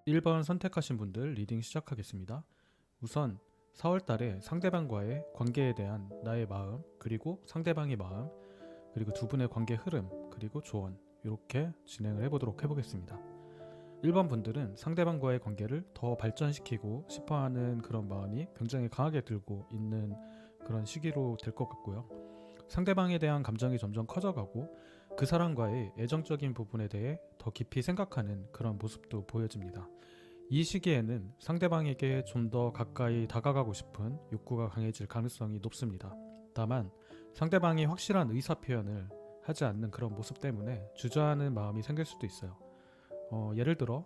1번 선택하신 분들 리딩 시작하겠습니다. 우선 4월달에 상대방과의 관계에 대한 나의 마음, 그리고 상대방의 마음, 그리고 두 분의 관계 흐름, 그리고 조언, 이렇게 진행을 해보겠습니다. 1번 분들은 상대방과의 관계를 더 발전시키고 싶어하는 그런 마음이 굉장히 강하게 들고 있는 그런 시기로 될 것 같고요. 상대방에 대한 감정이 점점 커져가고 그 사람과의 애정적인 부분에 대해 더 깊이 생각하는 그런 모습도 보여집니다. 이 시기에는 상대방에게 좀 더 가까이 다가가고 싶은 욕구가 강해질 가능성이 높습니다. 다만 상대방이 확실한 의사표현을 하지 않는 그런 모습 때문에 주저하는 마음이 생길 수도 있어요. 예를 들어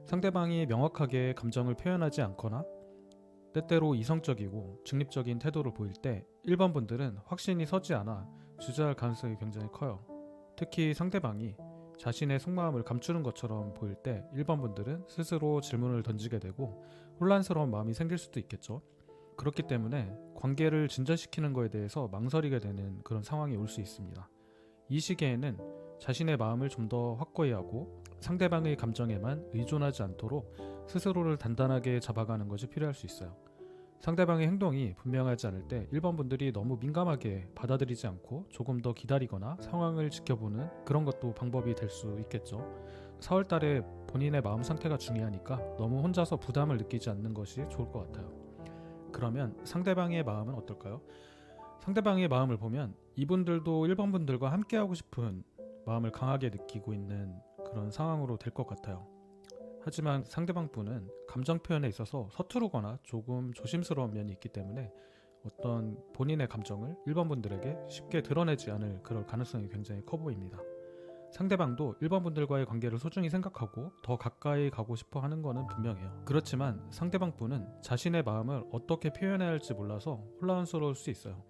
상대방이 명확하게 감정을 표현하지 않거나 때때로 이성적이고 중립적인 태도를 보일 때 1번 분들은 확신이 서지 않아 주저할 가능성이 굉장히 커요. 특히 상대방이 자신의 속마음을 감추는 것처럼 보일 때 1번 분들은 스스로 질문을 던지게 되고 혼란스러운 마음이 생길 수도 있겠죠. 그렇기 때문에 관계를 진전시키는 것에 대해서 망설이게 되는 그런 상황이 올 수 있습니다. 이 시기에는 자신의 마음을 좀 더 확고히 하고 상대방의 감정에만 의존하지 않도록 스스로를 단단하게 잡아가는 것이 필요할 수 있어요. 상대방의 행동이 분명하지 않을 때 1번 분들이 너무 민감하게 받아들이지 않고 조금 더 기다리거나 상황을 지켜보는 그런 것도 방법이 될 수 있겠죠. 4월 달에 본인의 마음 상태가 중요하니까 너무 혼자서 부담을 느끼지 않는 것이 좋을 것 같아요. 그러면 상대방의 마음은 어떨까요? 상대방의 마음을 보면 이분들도 1번 분들과 함께하고 싶은 마음을 강하게 느끼고 있는 그런 상황으로 될 것 같아요. 하지만 상대방 분은 감정 표현에 있어서 서투르거나 조금 조심스러운 면이 있기 때문에 어떤 본인의 감정을 1번 분들에게 쉽게 드러내지 않을 그럴 가능성이 굉장히 커 보입니다. 상대방도 1번 분들과의 관계를 소중히 생각하고 더 가까이 가고 싶어 하는 것은 분명해요. 그렇지만 상대방 분은 자신의 마음을 어떻게 표현해야 할지 몰라서 혼란스러울 수 있어요.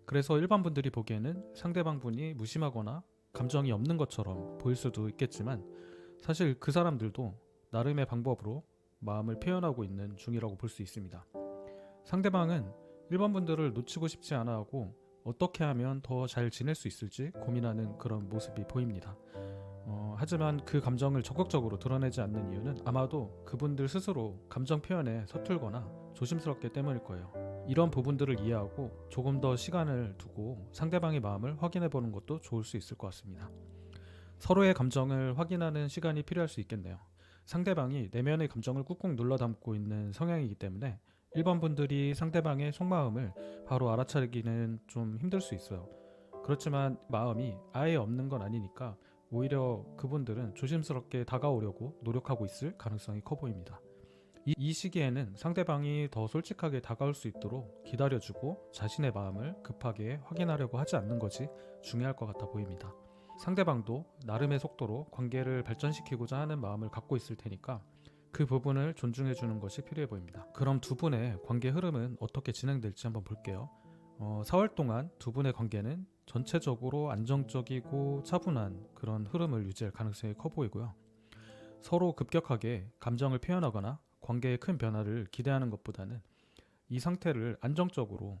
그래서 1번 분들이 보기에는 상대방 분이 무심하거나 감정이 없는 것처럼 보일 수도 있겠지만 사실 그 사람들도 나름의 방법으로 마음을 표현하고 있는 중이라고 볼 수 있습니다. 상대방은 1번 분들을 놓치고 싶지 않아 하고 어떻게 하면 더 잘 지낼 수 있을지 고민하는 그런 모습이 보입니다. 하지만 그 감정을 적극적으로 드러내지 않는 이유는 아마도 그분들 스스로 감정 표현에 서툴거나 조심스럽기 때문일 거예요. 이런 부분들을 이해하고 조금 더 시간을 두고 상대방의 마음을 확인해 보는 것도 좋을 수 있을 것 같습니다. 서로의 감정을 확인하는 시간이 필요할 수 있겠네요. 상대방이 내면의 감정을 꾹꾹 눌러 담고 있는 성향이기 때문에 1번 분들이 상대방의 속마음을 바로 알아차리기는 좀 힘들 수 있어요. 그렇지만 마음이 아예 없는 건 아니니까 오히려 그분들은 조심스럽게 다가오려고 노력하고 있을 가능성이 커 보입니다. 이 시기에는 상대방이 더 솔직하게 다가올 수 있도록 기다려주고 자신의 마음을 급하게 확인하려고 하지 않는 것이 중요할 것 같아 보입니다. 상대방도 나름의 속도로 관계를 발전시키고자 하는 마음을 갖고 있을 테니까 그 부분을 존중해 주는 것이 필요해 보입니다. 그럼 두 분의 관계 흐름은 어떻게 진행될지 한번 볼게요. 4월 동안 두 분의 관계는 전체적으로 안정적이고 차분한 그런 흐름을 유지할 가능성이 커 보이고요. 서로 급격하게 감정을 표현하거나 관계에 큰 변화를 기대하는 것보다는 이 상태를 안정적으로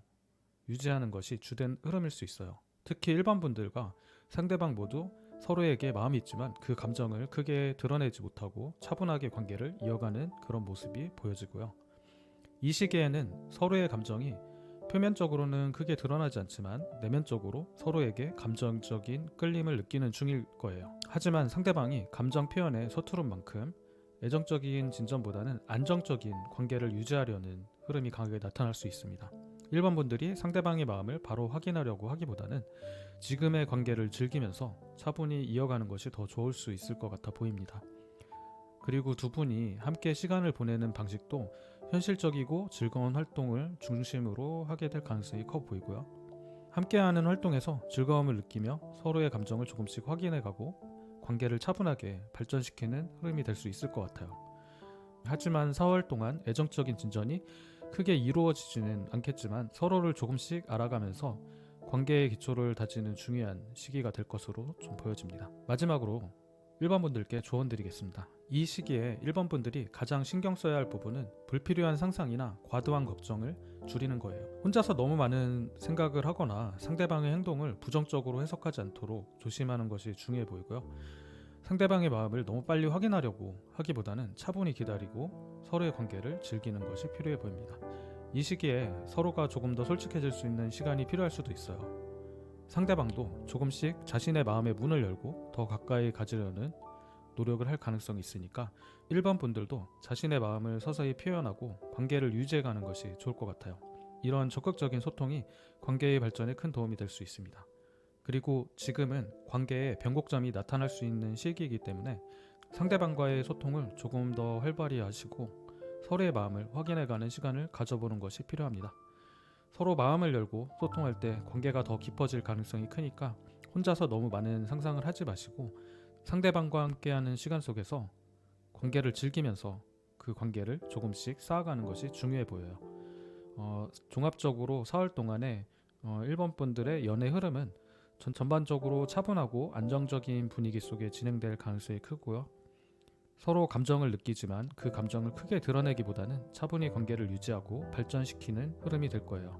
유지하는 것이 주된 흐름일 수 있어요. 특히 1번 분들과 상대방 모두 서로에게 마음이 있지만 그 감정을 크게 드러내지 못하고 차분하게 관계를 이어가는 그런 모습이 보여지고요. 이 시기에는 서로의 감정이 표면적으로는 크게 드러나지 않지만 내면적으로 서로에게 감정적인 끌림을 느끼는 중일 거예요. 하지만 상대방이 감정 표현에 서투른 만큼 애정적인 진전보다는 안정적인 관계를 유지하려는 흐름이 강하게 나타날 수 있습니다. 1번 분들이 상대방의 마음을 바로 확인하려고 하기보다는 지금의 관계를 즐기면서 차분히 이어가는 것이 더 좋을 수 있을 것 같아 보입니다. 그리고 두 분이 함께 시간을 보내는 방식도 현실적이고 즐거운 활동을 중심으로 하게 될 가능성이 커 보이고요. 함께하는 활동에서 즐거움을 느끼며 서로의 감정을 조금씩 확인해가고 관계를 차분하게 발전시키는 흐름이 될 수 있을 것 같아요. 하지만 4월 동안 애정적인 진전이 크게 이루어지지는 않겠지만 서로를 조금씩 알아가면서 관계의 기초를 다지는 중요한 시기가 될 것으로 좀 보여집니다. 마지막으로 1번 분들께 조언 드리겠습니다. 이 시기에 1번 분들이 가장 신경 써야 할 부분은 불필요한 상상이나 과도한 걱정을 줄이는 거예요. 혼자서 너무 많은 생각을 하거나 상대방의 행동을 부정적으로 해석하지 않도록 조심하는 것이 중요해 보이고요. 상대방의 마음을 너무 빨리 확인하려고 하기보다는 차분히 기다리고 서로의 관계를 즐기는 것이 필요해 보입니다. 이 시기에 서로가 조금 더 솔직해질 수 있는 시간이 필요할 수도 있어요. 상대방도 조금씩 자신의 마음의 문을 열고 더 가까이 가지려는 노력을 할 가능성이 있으니까 1번 분들도 자신의 마음을 서서히 표현하고 관계를 유지해가는 것이 좋을 것 같아요. 이런 적극적인 소통이 관계의 발전에 큰 도움이 될 수 있습니다. 그리고 지금은 관계에 변곡점이 나타날 수 있는 시기이기 때문에 상대방과의 소통을 조금 더 활발히 하시고 서로의 마음을 확인해가는 시간을 가져보는 것이 필요합니다. 서로 마음을 열고 소통할 때 관계가 더 깊어질 가능성이 크니까 혼자서 너무 많은 상상을 하지 마시고 상대방과 함께하는 시간 속에서 관계를 즐기면서 그 관계를 조금씩 쌓아가는 것이 중요해 보여요. 종합적으로 4월 동안에 1번 분들의 연애 흐름은 전반적으로 차분하고 안정적인 분위기 속에 진행될 가능성이 크고요. 서로 감정을 느끼지만 그 감정을 크게 드러내기보다는 차분히 관계를 유지하고 발전시키는 흐름이 될 거예요.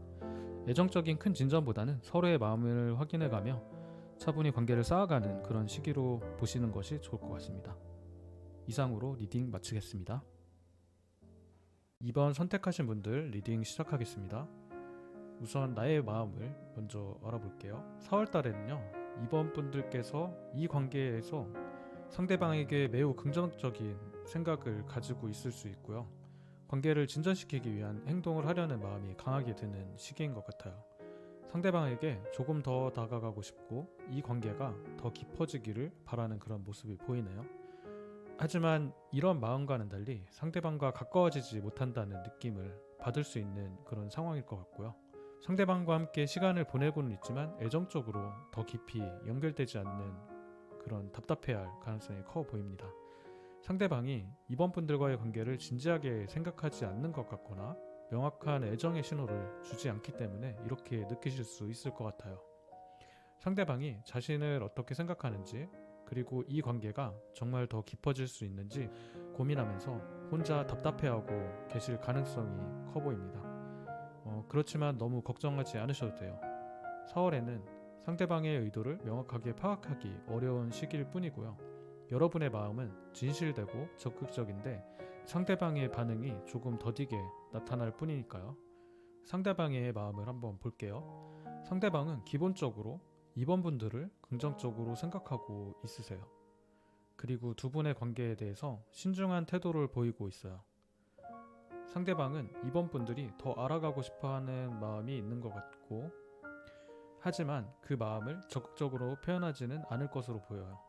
애정적인 큰 진전보다는 서로의 마음을 확인해가며 차분히 관계를 쌓아가는 그런 시기로 보시는 것이 좋을 것 같습니다. 이상으로 리딩 마치겠습니다. 2번 선택하신 분들 리딩 시작하겠습니다. 우선 나의 마음을 먼저 알아볼게요. 4월 달에는요, 2번 분들께서 이 관계에서 상대방에게 매우 긍정적인 생각을 가지고 있을 수 있고요. 관계를 진전시키기 위한 행동을 하려는 마음이 강하게 드는 시기인 것 같아요. 상대방에게 조금 더 다가가고 싶고 이 관계가 더 깊어지기를 바라는 그런 모습이 보이네요. 하지만 이런 마음과는 달리 상대방과 가까워지지 못한다는 느낌을 받을 수 있는 그런 상황일 것 같고요. 상대방과 함께 시간을 보내고는 있지만 애정적으로 더 깊이 연결되지 않는 그런 답답해할 가능성이 커 보입니다. 상대방이 이번 분들과의 관계를 진지하게 생각하지 않는 것 같거나 명확한 애정의 신호를 주지 않기 때문에 이렇게 느끼실 수 있을 것 같아요. 상대방이 자신을 어떻게 생각하는지 그리고 이 관계가 정말 더 깊어질 수 있는지 고민하면서 혼자 답답해하고 계실 가능성이 커 보입니다. 그렇지만 너무 걱정하지 않으셔도 돼요. 4월에는 상대방의 의도를 명확하게 파악하기 어려운 시기일 뿐이고요. 여러분의 마음은 진실되고 적극적인데 상대방의 반응이 조금 더디게 나타날 뿐이니까요. 상대방의 마음을 한번 볼게요. 상대방은 기본적으로 이번 분들을 긍정적으로 생각하고 있으세요. 그리고 두 분의 관계에 대해서 신중한 태도를 보이고 있어요. 상대방은 이번 분들이 더 알아가고 싶어하는 마음이 있는 것 같고, 하지만 그 마음을 적극적으로 표현하지는 않을 것으로 보여요.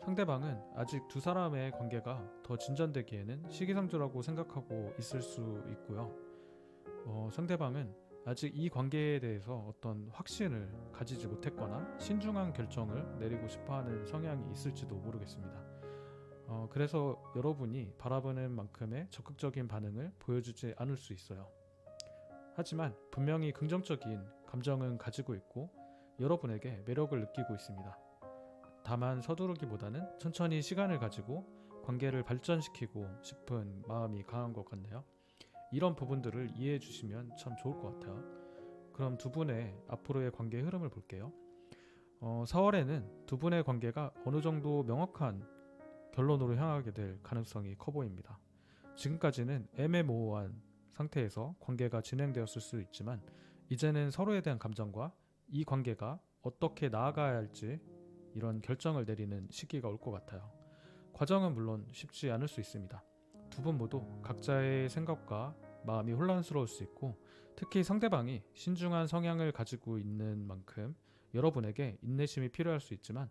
상대방은 아직 두 사람의 관계가 더 진전되기에는 시기상조라고 생각하고 있을 수 있고요. 상대방은 아직 이 관계에 대해서 어떤 확신을 가지지 못했거나 신중한 결정을 내리고 싶어하는 성향이 있을지도 모르겠습니다. 그래서 여러분이 바라보는 만큼의 적극적인 반응을 보여주지 않을 수 있어요. 하지만 분명히 긍정적인 감정은 가지고 있고 여러분에게 매력을 느끼고 있습니다. 다만 서두르기보다는 천천히 시간을 가지고 관계를 발전시키고 싶은 마음이 강한 것 같네요. 이런 부분들을 이해해 주시면 참 좋을 것 같아요. 그럼 두 분의 앞으로의 관계 흐름을 볼게요. 4월에는 두 분의 관계가 어느 정도 명확한 결론으로 향하게 될 가능성이 커 보입니다. 지금까지는 애매모호한 상태에서 관계가 진행되었을 수 있지만 이제는 서로에 대한 감정과 이 관계가 어떻게 나아가야 할지 이런 결정을 내리는 시기가 올 것 같아요. 과정은 물론 쉽지 않을 수 있습니다. 두 분 모두 각자의 생각과 마음이 혼란스러울 수 있고 특히 상대방이 신중한 성향을 가지고 있는 만큼 여러분에게 인내심이 필요할 수 있지만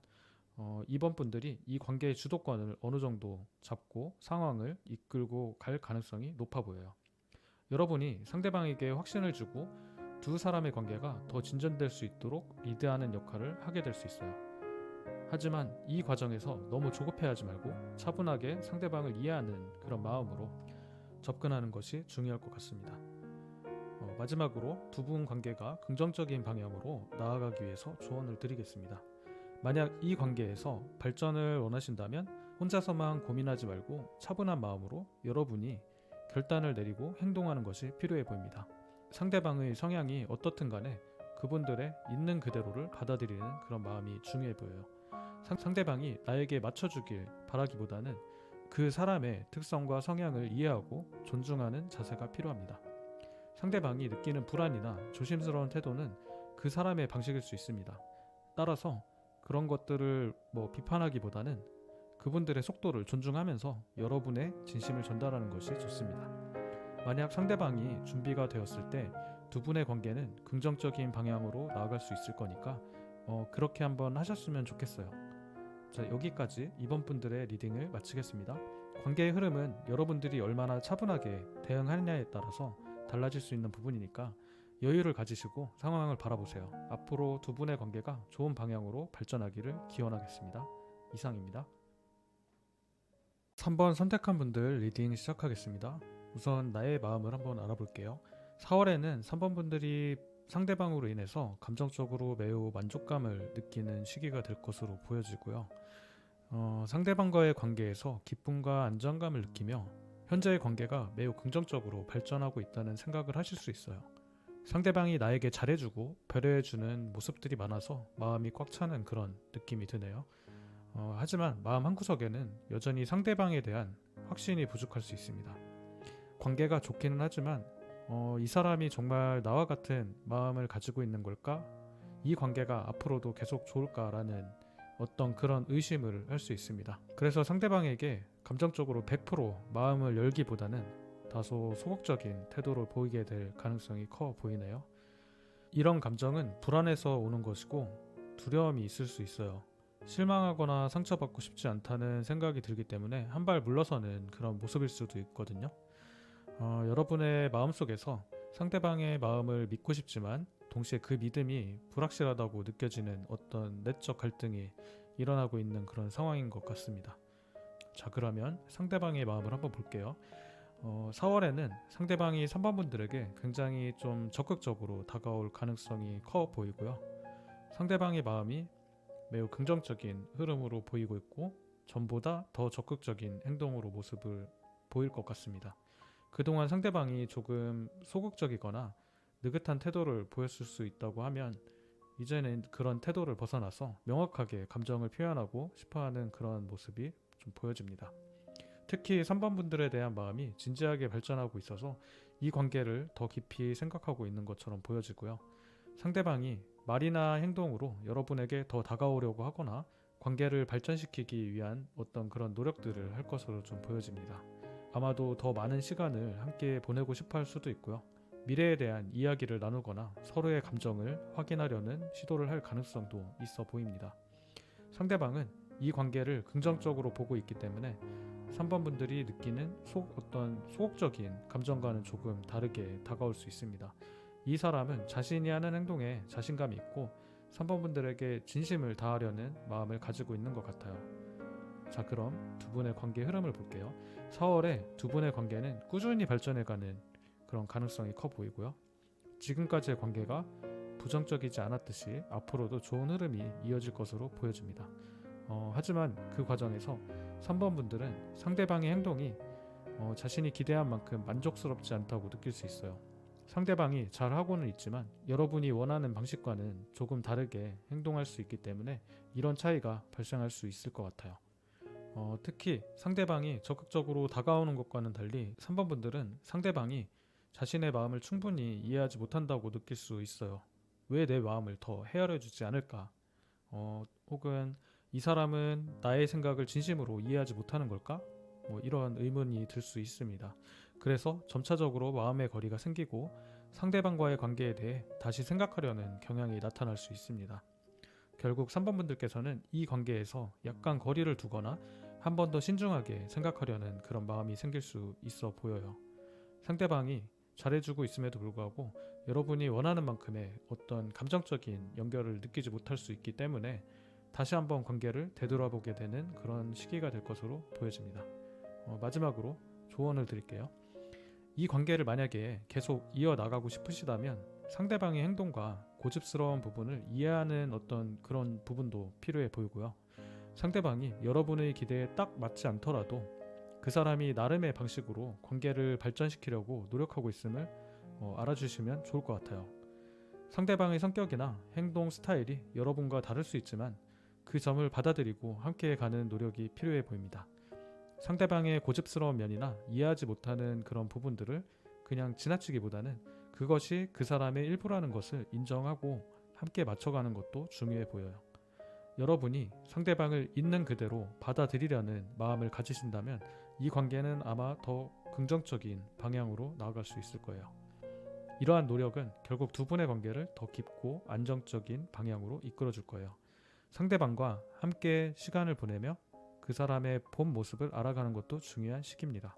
이번 분들이 이 관계의 주도권을 어느 정도 잡고 상황을 이끌고 갈 가능성이 높아 보여요. 여러분이 상대방에게 확신을 주고 두 사람의 관계가 더 진전될 수 있도록 리드하는 역할을 하게 될 수 있어요. 하지만 이 과정에서 너무 조급해하지 말고 차분하게 상대방을 이해하는 그런 마음으로 접근하는 것이 중요할 것 같습니다. 마지막으로 두 분 관계가 긍정적인 방향으로 나아가기 위해서 조언을 드리겠습니다. 만약 이 관계에서 발전을 원하신다면 혼자서만 고민하지 말고 차분한 마음으로 여러분이 결단을 내리고 행동하는 것이 필요해 보입니다. 상대방의 성향이 어떻든 간에 그분들의 있는 그대로를 받아들이는 그런 마음이 중요해 보여요. 상대방이 나에게 맞춰주길 바라기보다는 그 사람의 특성과 성향을 이해하고 존중하는 자세가 필요합니다. 상대방이 느끼는 불안이나 조심스러운 태도는 그 사람의 방식일 수 있습니다. 따라서 그런 것들을 비판하기보다는 그분들의 속도를 존중하면서 여러분의 진심을 전달하는 것이 좋습니다. 만약 상대방이 준비가 되었을 때 두 분의 관계는 긍정적인 방향으로 나아갈 수 있을 거니까 그렇게 한번 하셨으면 좋겠어요. 자, 여기까지 이번 분들의 리딩을 마치겠습니다. 관계의 흐름은 여러분들이 얼마나 차분하게 대응하느냐에 따라서 달라질 수 있는 부분이니까 여유를 가지시고 상황을 바라보세요. 앞으로 두 분의 관계가 좋은 방향으로 발전하기를 기원하겠습니다. 이상입니다. 3번 선택한 분들 리딩 시작하겠습니다. 우선 나의 마음을 한번 알아볼게요. 4월에는 3번 분들이 상대방으로 인해서 감정적으로 매우 만족감을 느끼는 시기가 될 것으로 보여지고요. 상대방과의 관계에서 기쁨과 안정감을 느끼며 현재의 관계가 매우 긍정적으로 발전하고 있다는 생각을 하실 수 있어요. 상대방이 나에게 잘해주고 배려해주는 모습들이 많아서 마음이 꽉 차는 그런 느낌이 드네요. 하지만 마음 한구석에는 여전히 상대방에 대한 확신이 부족할 수 있습니다. 관계가 좋기는 하지만 이 사람이 정말 나와 같은 마음을 가지고 있는 걸까? 이 관계가 앞으로도 계속 좋을까라는 어떤 그런 의심을 할 수 있습니다. 그래서 상대방에게 감정적으로 100% 마음을 열기보다는 다소 소극적인 태도를 보이게 될 가능성이 커 보이네요. 이런 감정은 불안해서 오는 것이고 두려움이 있을 수 있어요. 실망하거나 상처받고 싶지 않다는 생각이 들기 때문에 한 발 물러서는 그런 모습일 수도 있거든요. 여러분의 마음속에서 상대방의 마음을 믿고 싶지만 동시에 그 믿음이 불확실하다고 느껴지는 어떤 내적 갈등이 일어나고 있는 그런 상황인 것 같습니다. 자, 그러면 상대방의 마음을 한번 볼게요. 4월에는 상대방이 3번 분들에게 굉장히 좀 적극적으로 다가올 가능성이 커 보이고요. 상대방의 마음이 매우 긍정적인 흐름으로 보이고 있고 전보다 더 적극적인 행동으로 모습을 보일 것 같습니다. 그동안 상대방이 조금 소극적이거나 느긋한 태도를 보였을 수 있다고 하면 이제는 그런 태도를 벗어나서 명확하게 감정을 표현하고 싶어하는 그런 모습이 좀 보여집니다. 특히 3번 분들에 대한 마음이 진지하게 발전하고 있어서 이 관계를 더 깊이 생각하고 있는 것처럼 보여지고요. 상대방이 말이나 행동으로 여러분에게 더 다가오려고 하거나 관계를 발전시키기 위한 어떤 그런 노력들을 할 것으로 좀 보여집니다. 아마도 더 많은 시간을 함께 보내고 싶어 할 수도 있고요. 미래에 대한 이야기를 나누거나 서로의 감정을 확인하려는 시도를 할 가능성도 있어 보입니다. 상대방은 이 관계를 긍정적으로 보고 있기 때문에 3번 분들이 느끼는 어떤 소극적인 감정과는 조금 다르게 다가올 수 있습니다. 이 사람은 자신이 하는 행동에 자신감이 있고 3번 분들에게 진심을 다하려는 마음을 가지고 있는 것 같아요. 자, 그럼 두 분의 관계 흐름을 볼게요. 4월에 두 분의 관계는 꾸준히 발전해가는 그런 가능성이 커 보이고요. 지금까지의 관계가 부정적이지 않았듯이 앞으로도 좋은 흐름이 이어질 것으로 보여집니다. 하지만 그 과정에서 3번 분들은 상대방의 행동이 자신이 기대한 만큼 만족스럽지 않다고 느낄 수 있어요. 상대방이 잘하고는 있지만 여러분이 원하는 방식과는 조금 다르게 행동할 수 있기 때문에 이런 차이가 발생할 수 있을 것 같아요. 특히 상대방이 적극적으로 다가오는 것과는 달리 3번 분들은 상대방이 자신의 마음을 충분히 이해하지 못한다고 느낄 수 있어요. 왜 내 마음을 더 헤아려 주지 않을까? 혹은 이 사람은 나의 생각을 진심으로 이해하지 못하는 걸까? 이런 의문이 들 수 있습니다. 그래서 점차적으로 마음의 거리가 생기고 상대방과의 관계에 대해 다시 생각하려는 경향이 나타날 수 있습니다. 결국 3번 분들께서는 이 관계에서 약간 거리를 두거나 한 번 더 신중하게 생각하려는 그런 마음이 생길 수 있어 보여요. 상대방이 잘해주고 있음에도 불구하고 여러분이 원하는 만큼의 어떤 감정적인 연결을 느끼지 못할 수 있기 때문에 다시 한번 관계를 되돌아보게 되는 그런 시기가 될 것으로 보여집니다. 마지막으로 조언을 드릴게요. 이 관계를 만약에 계속 이어나가고 싶으시다면 상대방의 행동과 고집스러운 부분을 이해하는 어떤 그런 부분도 필요해 보이고요. 상대방이 여러분의 기대에 딱 맞지 않더라도 그 사람이 나름의 방식으로 관계를 발전시키려고 노력하고 있음을 알아주시면 좋을 것 같아요. 상대방의 성격이나 행동 스타일이 여러분과 다를 수 있지만 그 점을 받아들이고 함께 가는 노력이 필요해 보입니다. 상대방의 고집스러운 면이나 이해하지 못하는 그런 부분들을 그냥 지나치기보다는 그것이 그 사람의 일부라는 것을 인정하고 함께 맞춰가는 것도 중요해 보여요. 여러분이 상대방을 있는 그대로 받아들이려는 마음을 가지신다면 이 관계는 아마 더 긍정적인 방향으로 나아갈 수 있을 거예요. 이러한 노력은 결국 두 분의 관계를 더 깊고 안정적인 방향으로 이끌어 줄 거예요. 상대방과 함께 시간을 보내며 그 사람의 본 모습을 알아가는 것도 중요한 시기입니다.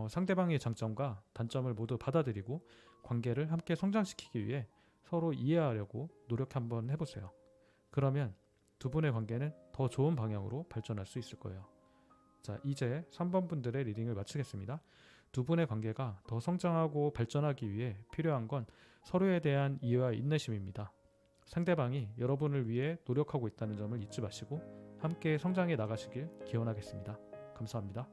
상대방의 장점과 단점을 모두 받아들이고 관계를 함께 성장시키기 위해 서로 이해하려고 노력 한번 해보세요. 그러면 두 분의 관계는 더 좋은 방향으로 발전할 수 있을 거예요. 자, 이제 3번 분들의 리딩을 마치겠습니다. 두 분의 관계가 더 성장하고 발전하기 위해 필요한 건 서로에 대한 이해와 인내심입니다. 상대방이 여러분을 위해 노력하고 있다는 점을 잊지 마시고 함께 성장해 나가시길 기원하겠습니다. 감사합니다.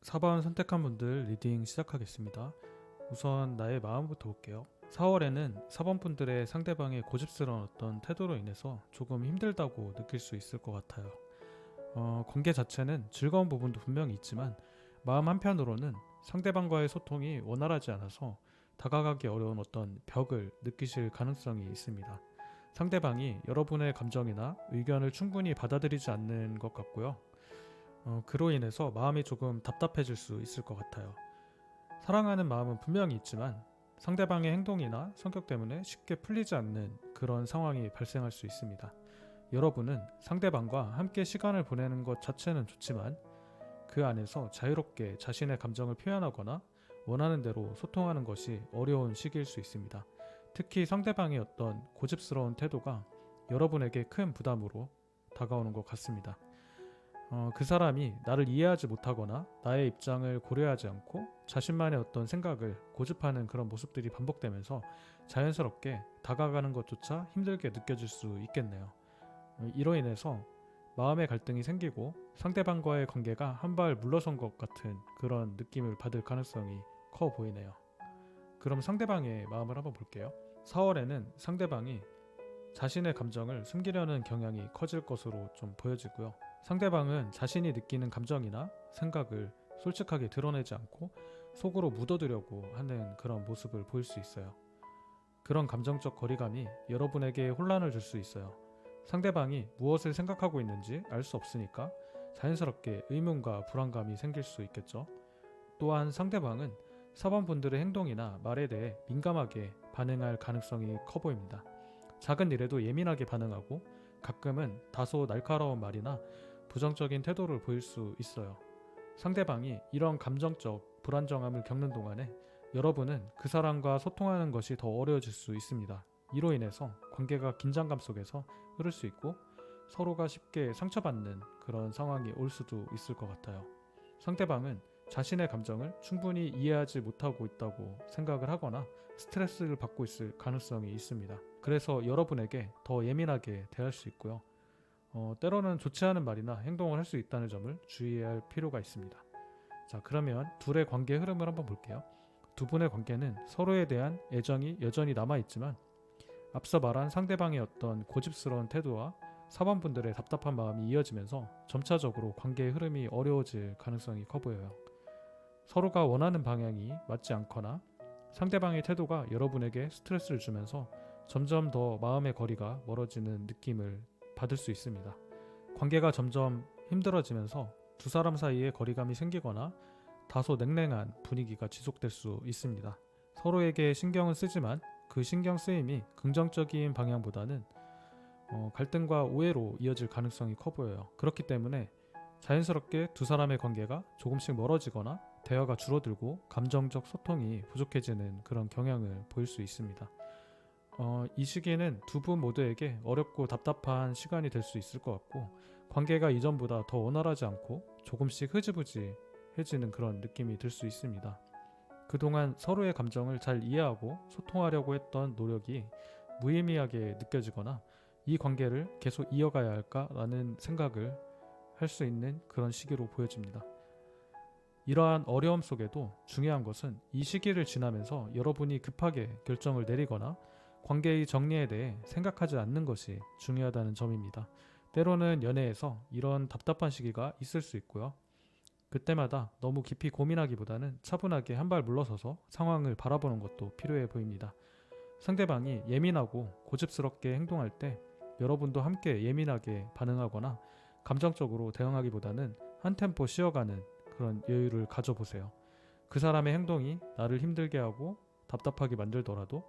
4번 선택한 분들 리딩 시작하겠습니다. 우선 나의 마음부터 볼게요. 4월에는 4번 분들의 상대방의 고집스러운 어떤 태도로 인해서 조금 힘들다고 느낄 수 있을 것 같아요. 관계 자체는 즐거운 부분도 분명히 있지만 마음 한편으로는 상대방과의 소통이 원활하지 않아서 다가가기 어려운 어떤 벽을 느끼실 가능성이 있습니다. 상대방이 여러분의 감정이나 의견을 충분히 받아들이지 않는 것 같고요. 그로 인해서 마음이 조금 답답해질 수 있을 것 같아요. 사랑하는 마음은 분명히 있지만 상대방의 행동이나 성격 때문에 쉽게 풀리지 않는 그런 상황이 발생할 수 있습니다. 여러분은 상대방과 함께 시간을 보내는 것 자체는 좋지만 그 안에서 자유롭게 자신의 감정을 표현하거나 원하는 대로 소통하는 것이 어려운 시기일 수 있습니다. 특히 상대방의 어떤 고집스러운 태도가 여러분에게 큰 부담으로 다가오는 것 같습니다. 그 사람이 나를 이해하지 못하거나 나의 입장을 고려하지 않고 자신만의 어떤 생각을 고집하는 그런 모습들이 반복되면서 자연스럽게 다가가는 것조차 힘들게 느껴질 수 있겠네요. 이로 인해서 마음의 갈등이 생기고 상대방과의 관계가 한 발 물러선 것 같은 그런 느낌을 받을 가능성이 커 보이네요. 그럼 상대방의 마음을 한번 볼게요. 4월에는 상대방이 자신의 감정을 숨기려는 경향이 커질 것으로 좀 보여지고요. 상대방은 자신이 느끼는 감정이나 생각을 솔직하게 드러내지 않고 속으로 묻어두려고 하는 그런 모습을 보일 수 있어요. 그런 감정적 거리감이 여러분에게 혼란을 줄 수 있어요. 상대방이 무엇을 생각하고 있는지 알 수 없으니까 자연스럽게 의문과 불안감이 생길 수 있겠죠. 또한 상대방은 4번 분들의 행동이나 말에 대해 민감하게 반응할 가능성이 커 보입니다. 작은 일에도 예민하게 반응하고 가끔은 다소 날카로운 말이나 부정적인 태도를 보일 수 있어요. 상대방이 이런 감정적 불안정함을 겪는 동안에 여러분은 그 사람과 소통하는 것이 더 어려워질 수 있습니다. 이로 인해서 관계가 긴장감 속에서 흐를 수 있고 서로가 쉽게 상처받는 그런 상황이 올 수도 있을 것 같아요. 상대방은 자신의 감정을 충분히 이해하지 못하고 있다고 생각을 하거나 스트레스를 받고 있을 가능성이 있습니다. 그래서 여러분에게 더 예민하게 대할 수 있고요. 때로는 좋지 않은 말이나 행동을 할 수 있다는 점을 주의해야 할 필요가 있습니다. 자, 그러면 둘의 관계 흐름을 한번 볼게요. 두 분의 관계는 서로에 대한 애정이 여전히 남아있지만 앞서 말한 상대방의 어떤 고집스러운 태도와 4번 분들의 답답한 마음이 이어지면서 점차적으로 관계의 흐름이 어려워질 가능성이 커 보여요. 서로가 원하는 방향이 맞지 않거나 상대방의 태도가 여러분에게 스트레스를 주면서 점점 더 마음의 거리가 멀어지는 느낌을 받을 수 있습니다. 관계가 점점 힘들어지면서 두 사람 사이에 거리감이 생기거나 다소 냉랭한 분위기가 지속될 수 있습니다. 서로에게 신경은 쓰지만 그 신경 쓰임이 긍정적인 방향보다는 갈등과 오해로 이어질 가능성이 커 보여요. 그렇기 때문에 자연스럽게 두 사람의 관계가 조금씩 멀어지거나 대화가 줄어들고 감정적 소통이 부족해지는 그런 경향을 보일 수 있습니다. 이 시기는 두 분 모두에게 어렵고 답답한 시간이 될 수 있을 것 같고 관계가 이전보다 더 원활하지 않고 조금씩 흐지부지해지는 그런 느낌이 들 수 있습니다. 그동안 서로의 감정을 잘 이해하고 소통하려고 했던 노력이 무의미하게 느껴지거나 이 관계를 계속 이어가야 할까라는 생각을 할 수 있는 그런 시기로 보여집니다. 이러한 어려움 속에도 중요한 것은 이 시기를 지나면서 여러분이 급하게 결정을 내리거나 관계의 정리에 대해 생각하지 않는 것이 중요하다는 점입니다. 때로는 연애에서 이런 답답한 시기가 있을 수 있고요. 그때마다 너무 깊이 고민하기보다는 차분하게 한 발 물러서서 상황을 바라보는 것도 필요해 보입니다. 상대방이 예민하고 고집스럽게 행동할 때 여러분도 함께 예민하게 반응하거나 감정적으로 대응하기보다는 한 템포 쉬어가는 그런 여유를 가져보세요. 그 사람의 행동이 나를 힘들게 하고 답답하게 만들더라도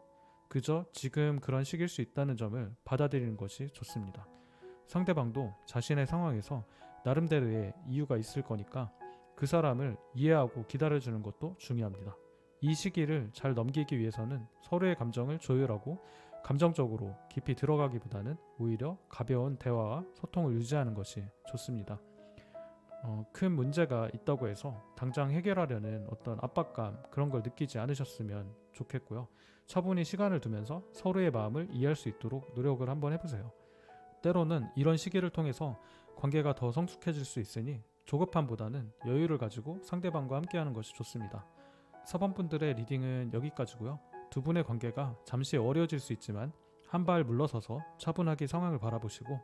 그저 지금 그런 시기일 수 있다는 점을 받아들이는 것이 좋습니다. 상대방도 자신의 상황에서 나름대로의 이유가 있을 거니까 그 사람을 이해하고 기다려주는 것도 중요합니다. 이 시기를 잘 넘기기 위해서는 서로의 감정을 조율하고 감정적으로 깊이 들어가기보다는 오히려 가벼운 대화와 소통을 유지하는 것이 좋습니다. 큰 문제가 있다고 해서 당장 해결하려는 어떤 압박감 그런 걸 느끼지 않으셨으면 좋겠고요. 차분히 시간을 두면서 서로의 마음을 이해할 수 있도록 노력을 한번 해보세요. 때로는 이런 시기를 통해서 관계가 더 성숙해질 수 있으니 조급함보다는 여유를 가지고 상대방과 함께하는 것이 좋습니다. 4번 분들의 리딩은 여기까지고요. 두 분의 관계가 잠시 어려워질 수 있지만 한 발 물러서서 차분하게 상황을 바라보시고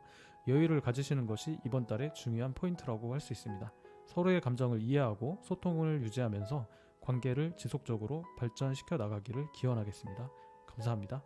여유를 가지시는 것이 이번 달의 중요한 포인트라고 할 수 있습니다. 서로의 감정을 이해하고 소통을 유지하면서 관계를 지속적으로 발전시켜 나가기를 기원하겠습니다. 감사합니다.